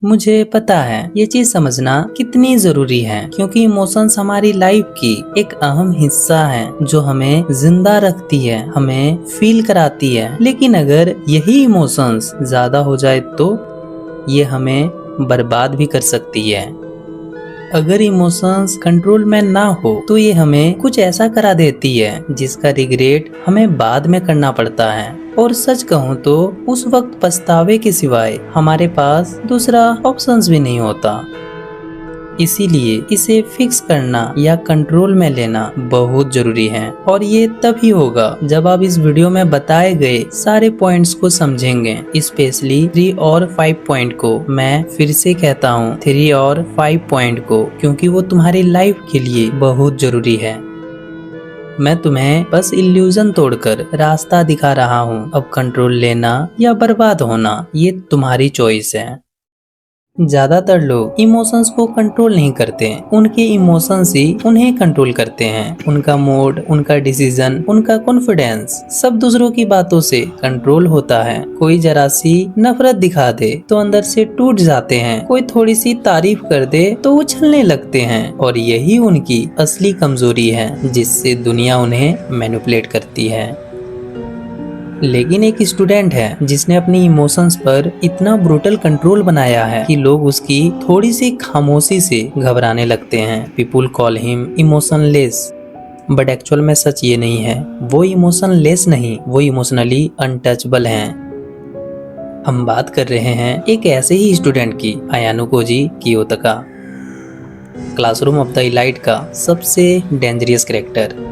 मुझे पता है ये चीज समझना कितनी जरूरी है, क्योंकि इमोशंस हमारी लाइफ की एक अहम हिस्सा है जो हमें जिंदा रखती है, हमें फील कराती है। लेकिन अगर यही इमोशंस ज्यादा हो जाए तो ये हमें बर्बाद भी कर सकती है। अगर इमोशंस कंट्रोल में ना हो तो ये हमें कुछ ऐसा करा देती है जिसका रिग्रेट हमें बाद में करना पड़ता है। और सच कहूँ तो उस वक्त पछतावे के सिवाय हमारे पास दूसरा ऑप्शंस भी नहीं होता। इसीलिए इसे फिक्स करना या कंट्रोल में लेना बहुत जरूरी है। और ये तभी होगा जब आप इस वीडियो में बताए गए सारे पॉइंट्स को समझेंगे। स्पेशली 3 और 5 पॉइंट को मैं फिर से कहता हूँ, 3 और 5 पॉइंट को, क्योंकि वो तुम्हारी लाइफ के लिए बहुत जरूरी है। मैं तुम्हें बस इल्यूजन तोड़कर रास्ता दिखा रहा हूँ। अब कंट्रोल लेना या बर्बाद होना ये तुम्हारी चॉइस है। ज्यादातर लोग इमोशंस को कंट्रोल नहीं करते, उनके इमोशंस ही उन्हें कंट्रोल करते हैं। उनका मूड, उनका डिसीजन, उनका कॉन्फिडेंस सब दूसरों की बातों से कंट्रोल होता है। कोई जरा सी नफरत दिखा दे तो अंदर से टूट जाते हैं, कोई थोड़ी सी तारीफ कर दे तो उछलने लगते हैं। और यही उनकी असली कमजोरी है जिससे दुनिया उन्हें मैनिपुलेट करती है। लेकिन एक स्टूडेंट है जिसने अपनी इमोशंस पर इतना ब्रूटल कंट्रोल बनाया है कि लोग उसकी थोड़ी सी खामोशी से घबराने लगते हैं। People call him emotionless, but actual में सच ये नहीं है। वो इमोशनलेस नहीं, वो इमोशनली अनटचेबल हैं। हम बात कर रहे हैं एक ऐसे ही स्टूडेंट की, Ayanokoji Kiyotaka, classroom of the elite का सबसे डेंजरस कैरेक्टर।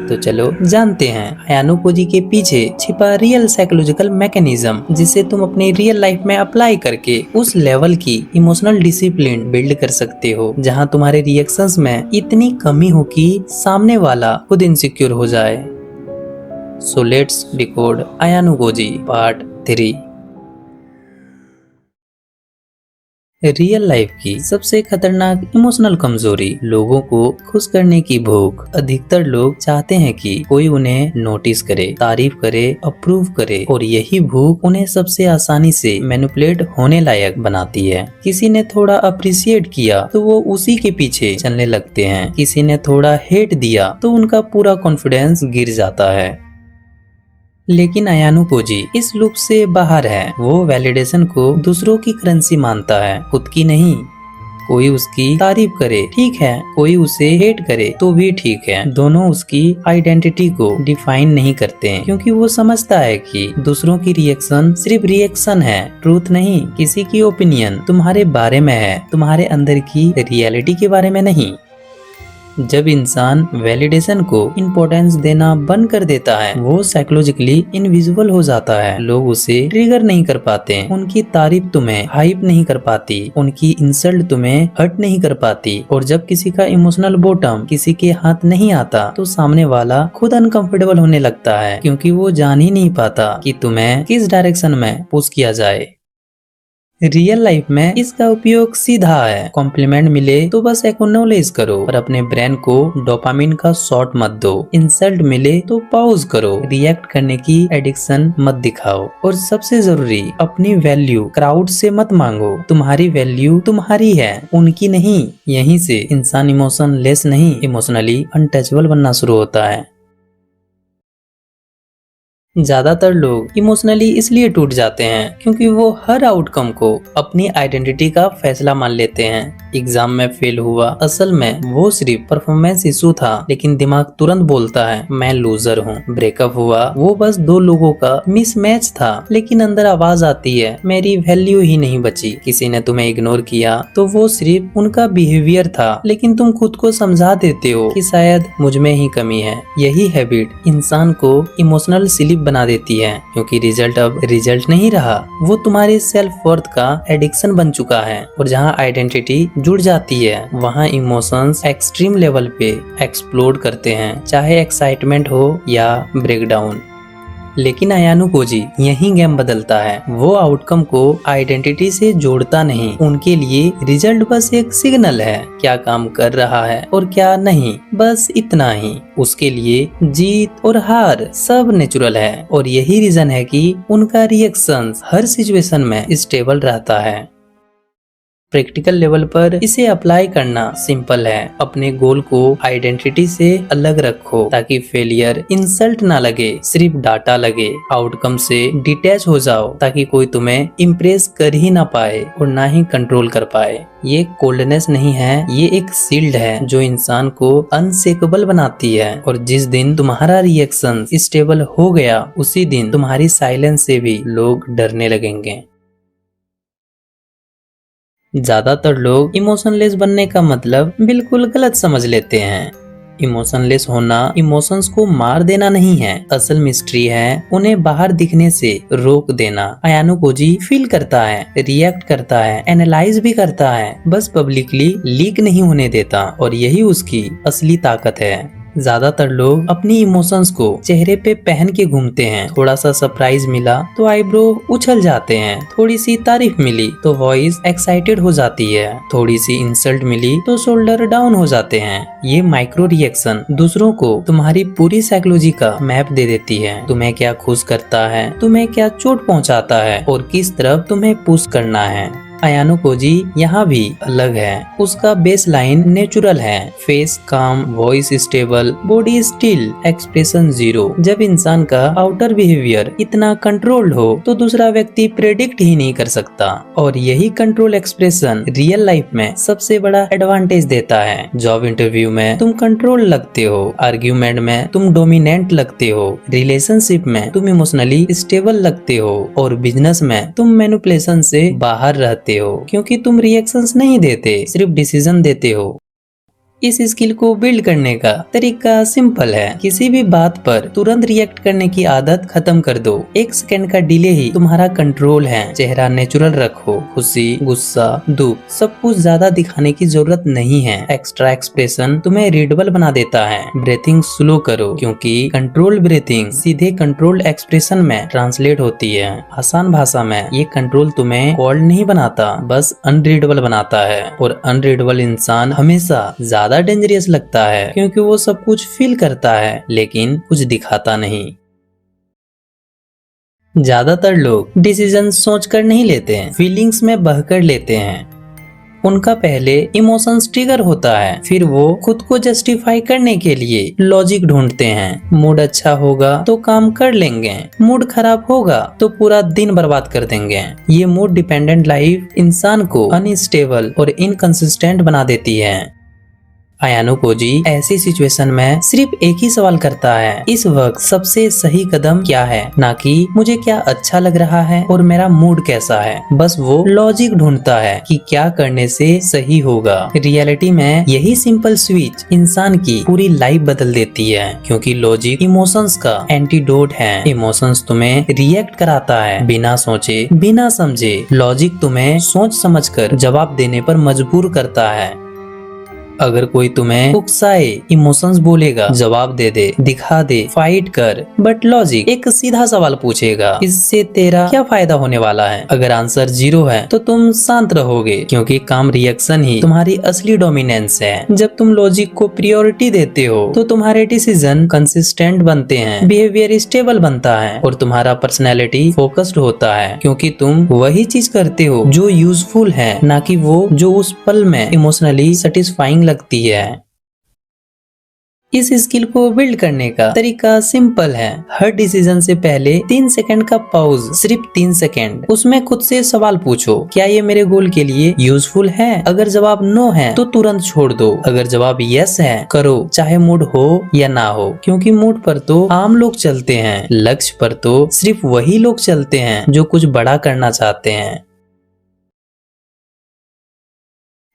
तो चलो जानते हैं अयानो कोजी के पीछे छिपा रियल साइकोलॉजिकल मैकेनिज्म, जिसे तुम अपनी रियल लाइफ में अप्लाई करके उस लेवल की इमोशनल डिसिप्लिन बिल्ड कर सकते हो जहां तुम्हारे रिएक्शंस में इतनी कमी हो कि सामने वाला खुद इनसिक्योर हो जाए। So let's decode Ayanokoji part 3। Real life की सबसे खतरनाक इमोशनल कमजोरी, लोगों को खुश करने की भूख। अधिकतर लोग चाहते हैं कि कोई उन्हें नोटिस करे, तारीफ करे, अप्रूव करे, और यही भूख उन्हें सबसे आसानी से मैनिपुलेट होने लायक बनाती है। किसी ने थोड़ा अप्रिशिएट किया तो वो उसी के पीछे चलने लगते हैं। किसी ने थोड़ा हेट दिया तो उनका पूरा कॉन्फिडेंस गिर जाता है। लेकिन अयानो कोजी इस लूप से बाहर है। वो वैलिडेशन को दूसरों की करेंसी मानता है, खुद की नहीं। कोई उसकी तारीफ करे ठीक है, कोई उसे हेट करे तो भी ठीक है। दोनों उसकी आइडेंटिटी को डिफाइन नहीं करते हैं, क्योंकि वो समझता है कि दूसरों की रिएक्शन सिर्फ रिएक्शन है, ट्रूथ नहीं। किसी की ओपिनियन तुम्हारे बारे में है, तुम्हारे अंदर की रियलिटी के बारे में नहीं। जब इंसान वैलिडेशन को इम्पोर्टेंस देना बंद कर देता है, वो साइकोलॉजिकली इनविजिबल हो जाता है। लोग उसे ट्रिगर नहीं कर पाते, उनकी तारीफ तुम्हें हाइप नहीं कर पाती, उनकी इंसल्ट तुम्हें हर्ट नहीं कर पाती। और जब किसी का इमोशनल बॉटम किसी के हाथ नहीं आता तो सामने वाला खुद अनकंफर्टेबल होने लगता है, क्योंकि वो जान ही नहीं पाता कि तुम्हें किस डायरेक्शन में पुश किया जाए। रियल लाइफ में इसका उपयोग सीधा है। कॉम्प्लीमेंट मिले तो बस एक्नॉलेज करो और अपने ब्रेन को डोपामिन का शॉट मत दो। इंसल्ट मिले तो पॉज करो, रिएक्ट करने की एडिक्शन मत दिखाओ। और सबसे जरूरी, अपनी वैल्यू क्राउड से मत मांगो। तुम्हारी वैल्यू तुम्हारी है, उनकी नहीं। यहीं से इंसान इमोशन लेस नहीं, इमोशनली अनटचेबल बनना शुरू होता है। ज्यादातर लोग इमोशनली इसलिए टूट जाते हैं क्योंकि वो हर आउटकम को अपनी आइडेंटिटी का फैसला मान लेते हैं। एग्जाम में फेल हुआ, असल में वो सिर्फ परफॉर्मेंस इशू था, लेकिन दिमाग तुरंत बोलता है मैं लूजर हूँ। ब्रेकअप हुआ, वो बस 2 लोगों का मिसमैच था, लेकिन अंदर आवाज आती है मेरी वैल्यू ही नहीं बची। किसी ने तुम्हें इग्नोर किया तो वो सिर्फ उनका बिहेवियर था, लेकिन तुम खुद को समझा देते हो कि शायद मुझ में ही कमी है। यही हैबिट इंसान को इमोशनल स्लिप बना देती है, क्योंकि रिजल्ट अब रिजल्ट नहीं रहा, वो तुम्हारी सेल्फ वर्थ का एडिक्शन बन चुका है। और जहाँ आइडेंटिटी जुड़ जाती है वहाँ इमोशंस एक्सट्रीम लेवल पे एक्सप्लोड करते हैं, चाहे एक्साइटमेंट हो या ब्रेकडाउन। लेकिन अयानो कोजी यही गेम बदलता है। वो आउटकम को आइडेंटिटी से जोड़ता नहीं, उनके लिए रिजल्ट बस एक सिग्नल है, क्या काम कर रहा है और क्या नहीं, बस इतना ही। उसके लिए जीत और हार सब नेचुरल है, और यही रीजन है कि उनका रिएक्शन हर सिचुएशन में स्टेबल रहता है। प्रैक्टिकल लेवल पर इसे अप्लाई करना सिंपल है। अपने गोल को आइडेंटिटी से अलग रखो ताकि फेलियर इंसल्ट ना लगे, सिर्फ डाटा लगे। आउटकम से डिटैच हो जाओ ताकि कोई तुम्हें इम्प्रेस कर ही ना पाए और ना ही कंट्रोल कर पाए। ये कोल्डनेस नहीं है, ये एक शील्ड है जो इंसान को अनशेकेबल बनाती है। और जिस दिन तुम्हारा रिएक्शन स्टेबल हो गया, उसी दिन तुम्हारी साइलेंस से भी लोग डरने लगेंगे। ज्यादातर लोग इमोशनलेस बनने का मतलब बिल्कुल गलत समझ लेते हैं। इमोशनलेस होना इमोशंस को मार देना नहीं है, असल मिस्ट्री है उन्हें बाहर दिखने से रोक देना। अयानो कोजी फील करता है, रिएक्ट करता है, एनालाइज भी करता है, बस पब्लिकली लीक नहीं होने देता, और यही उसकी असली ताकत है। ज्यादातर लोग अपनी इमोशंस को चेहरे पे पहन के घूमते हैं। थोड़ा सा सरप्राइज मिला तो आईब्रो उछल जाते हैं, थोड़ी सी तारीफ मिली तो वॉइस एक्साइटेड हो जाती है, थोड़ी सी इंसल्ट मिली तो शोल्डर डाउन हो जाते हैं। ये माइक्रो रिएक्शन दूसरों को तुम्हारी पूरी साइकोलॉजी का मैप दे देती है। तुम्हें क्या खुश करता है, तुम्हें क्या चोट पहुंचाता है और किस तरफ तुम्हें पुश करना है। अयानो कोजी यहाँ भी अलग है। उसका बेस लाइन नेचुरल है, फेस काम, voice stable, body still, expression zero. जब इंसान का आउटर बिहेवियर इतना कंट्रोल्ड हो तो दूसरा व्यक्ति प्रेडिक्ट ही नहीं कर सकता, और यही कंट्रोल एक्सप्रेशन रियल लाइफ में सबसे बड़ा एडवांटेज देता है। जॉब इंटरव्यू में तुम कंट्रोल लगते हो, आर्ग्यूमेंट में तुम डोमिनेंट लगते हो, रिलेशनशिप में तुम इमोशनली स्टेबल लगते हो, और बिजनेस में तुम मैनिपुलेशन से बाहर रहते हो, क्योंकि तुम रिएक्शंस नहीं देते, सिर्फ डिसीजन देते हो। इस स्किल को बिल्ड करने का तरीका सिंपल है। किसी भी बात पर तुरंत रिएक्ट करने की आदत खत्म कर दो। 1 सेकंड का डिले ही तुम्हारा कंट्रोल है। चेहरा नेचुरल रखो, खुशी, गुस्सा, दुख सब कुछ ज्यादा दिखाने की जरूरत नहीं है। एक्स्ट्रा एक्सप्रेशन तुम्हें रीडेबल बना देता है। ब्रीथिंग स्लो करो, क्योंकि कंट्रोल ब्रीथिंग सीधे कंट्रोल्ड एक्सप्रेशन में ट्रांसलेट होती है। आसान भाषा में ये कंट्रोल तुम्हें कोल्ड नहीं बनाता, बस अनरीडेबल बनाता है, और अनरीडेबल इंसान हमेशा ज्यादा डेंजरस लगता है, क्योंकि वो सब कुछ फील करता है लेकिन कुछ दिखाता नहीं। ज्यादातर लोग डिसीजन सोचकर नहीं लेते हैं, फीलिंग्स में बहकर लेते हैं। उनका पहले इमोशंस ट्रिगर होता है, फिर वो खुद को जस्टिफाई करने के लिए लॉजिक ढूंढते हैं। मूड अच्छा होगा तो काम कर लेंगे, मूड खराब होगा तो पूरा दिन बर्बाद कर देंगे। ये मूड डिपेंडेंट लाइफ इंसान को अनस्टेबल और इनकंसिस्टेंट बना देती है। अयानो कोजी ऐसी सिचुएशन में सिर्फ एक ही सवाल करता है, इस वक्त सबसे सही कदम क्या है, ना कि मुझे क्या अच्छा लग रहा है और मेरा मूड कैसा है। बस वो लॉजिक ढूंढता है कि क्या करने से सही होगा। रियलिटी में यही सिंपल स्विच इंसान की पूरी लाइफ बदल देती है, क्योंकि लॉजिक इमोशंस का एंटीडोट है। इमोशंस तुम्हें रिएक्ट कराता है बिना सोचे, बिना समझे। लॉजिक तुम्हें सोच समझकर जवाब देने पर मजबूर करता है। अगर कोई तुम्हें उकसाए, इमोशंस बोलेगा, जवाब दे दे, दिखा दे, फाइट कर, बट लॉजिक एक सीधा सवाल पूछेगा, इससे तेरा क्या फायदा होने वाला है। अगर आंसर 0 है तो तुम शांत रहोगे, क्योंकि काम रिएक्शन ही तुम्हारी असली डोमिनेंस है। जब तुम लॉजिक को प्रायोरिटी देते हो तो तुम्हारे डिसीजन कंसिस्टेंट बनते हैं, बिहेवियर स्टेबल बनता है, और तुम्हारा पर्सनैलिटी फोकस्ड होता है, क्योंकि तुम वही चीज करते हो जो यूजफुल है, ना कि वो जो उस पल में इमोशनली सेटिस्फाइंग लगती है। इस स्किल को बिल्ड करने का तरीका सिंपल है। हर डिसीजन से पहले 3 सेकंड का पॉज, सिर्फ 3 सेकंड। उसमें खुद से सवाल पूछो, क्या ये मेरे गोल के लिए यूजफुल है? अगर जवाब नो है तो तुरंत छोड़ दो, अगर जवाब यस है करो, चाहे मूड हो या ना हो, क्योंकि मूड पर तो आम लोग चलते हैं, लक्ष्य पर तो सिर्फ वही लोग चलते हैं जो कुछ बड़ा करना चाहते हैं।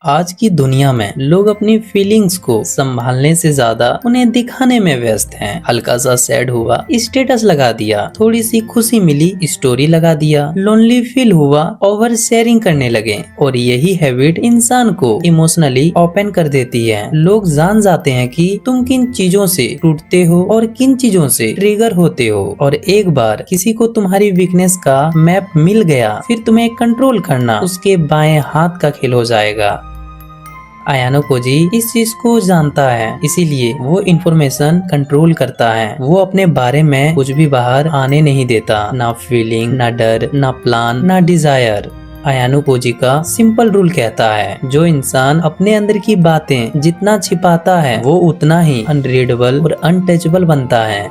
आज की दुनिया में लोग अपनी फीलिंग्स को संभालने से ज्यादा उन्हें दिखाने में व्यस्त हैं। हल्का सा सैड हुआ, स्टेटस लगा दिया, थोड़ी सी खुशी मिली, स्टोरी लगा दिया, लोनली फील हुआ, ओवर शेयरिंग करने लगे, और यही हैबिट इंसान को इमोशनली ओपन कर देती है। लोग जान जाते हैं कि तुम किन चीजों से टूटते हो और किन चीजों से ट्रिगर होते हो, और एक बार किसी को तुम्हारी वीकनेस का मैप मिल गया, फिर तुम्हें कंट्रोल करना उसके बाएं हाथ का खेल हो जाएगा। अयानो कोजी इस चीज को जानता है, इसीलिए वो इन्फॉर्मेशन कंट्रोल करता है। वो अपने बारे में कुछ भी बाहर आने नहीं देता, ना फीलिंग, ना डर, ना प्लान, ना डिजायर। अयानो कोजी का सिंपल रूल कहता है, जो इंसान अपने अंदर की बातें जितना छिपाता है वो उतना ही अनरीडेबल और अनटचेबल बनता है।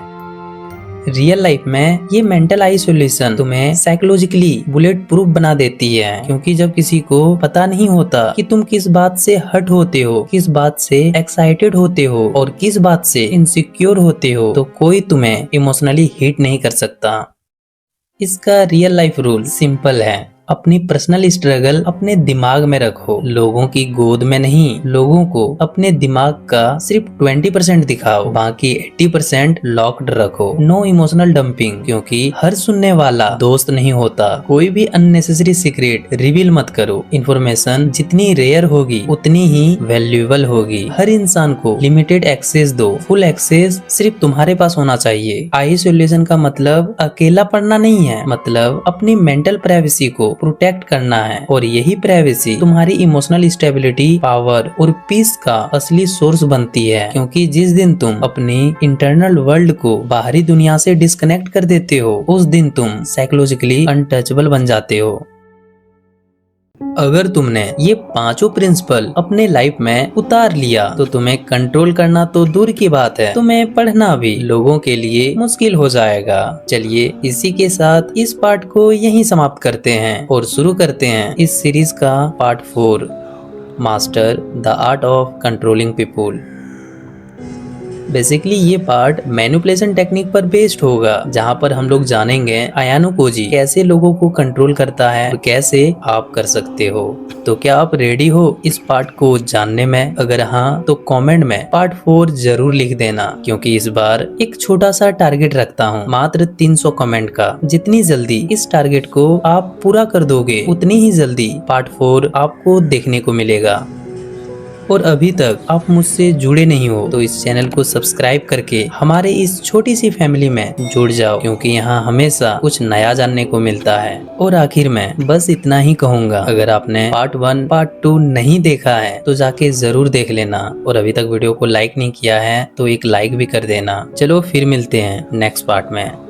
रियल लाइफ में ये मेंटल आइसोलेशन तुम्हें साइकोलॉजिकली बुलेट प्रूफ बना देती है, क्योंकि जब किसी को पता नहीं होता कि तुम किस बात से हर्ट होते हो, किस बात से एक्साइटेड होते हो और किस बात से इनसिक्योर होते हो, तो कोई तुम्हें इमोशनली हिट नहीं कर सकता। इसका रियल लाइफ रूल सिंपल है, अपनी पर्सनल स्ट्रगल अपने दिमाग में रखो, लोगों की गोद में नहीं। लोगों को अपने दिमाग का सिर्फ 20% दिखाओ, बाकी 80% लॉक्ड रखो। नो इमोशनल डंपिंग, क्योंकि हर सुनने वाला दोस्त नहीं होता। कोई भी अननेसेसरी सीक्रेट रिवील मत करो। इन्फॉर्मेशन जितनी रेयर होगी उतनी ही वैल्यूएबल होगी। हर इंसान को लिमिटेड एक्सेस दो, फुल एक्सेस सिर्फ तुम्हारे पास होना चाहिए। आइसोलेशन का मतलब अकेला पड़ना नहीं है, मतलब अपनी मेंटल प्राइवेसी को प्रोटेक्ट करना है, और यही प्राइवेसी तुम्हारी इमोशनल स्टेबिलिटी, पावर और पीस का असली सोर्स बनती है। क्योंकि जिस दिन तुम अपनी इंटरनल वर्ल्ड को बाहरी दुनिया से डिस्कनेक्ट कर देते हो, उस दिन तुम साइकोलॉजिकली अनटचेबल बन जाते हो। अगर तुमने ये पांचों प्रिंसिपल अपने लाइफ में उतार लिया तो तुम्हें कंट्रोल करना तो दूर की बात है, तुम्हें पढ़ना भी लोगों के लिए मुश्किल हो जाएगा। चलिए इसी के साथ इस पार्ट को यहीं समाप्त करते हैं और शुरू करते हैं इस सीरीज का part 4, master the art of controlling people. Basically ये पार्ट मैनिपुलेशन टेक्निक पर बेस्ड होगा, जहाँ पर हम लोग जानेंगे अयानो कोजी कैसे लोगों को कंट्रोल करता है और कैसे आप कर सकते हो। तो क्या आप रेडी हो इस पार्ट को जानने में? अगर हाँ तो कमेंट में पार्ट 4 जरूर लिख देना, क्योंकि इस बार एक छोटा सा टारगेट रखता हूँ, मात्र 300 कमेंट का। जितनी जल्दी इस टारगेट को आप पूरा कर दोगे उतनी ही जल्दी पार्ट 4 आपको देखने को मिलेगा। और अभी तक आप मुझसे जुड़े नहीं हो तो इस चैनल को सब्सक्राइब करके हमारे इस छोटी सी फैमिली में जुड़ जाओ, क्योंकि यहाँ हमेशा कुछ नया जानने को मिलता है। और आखिर में बस इतना ही कहूँगा, अगर आपने पार्ट 1 पार्ट 2 नहीं देखा है तो जाके जरूर देख लेना, और अभी तक वीडियो को लाइक नहीं किया है तो एक लाइक भी कर देना। चलो फिर मिलते हैं नेक्स्ट पार्ट में।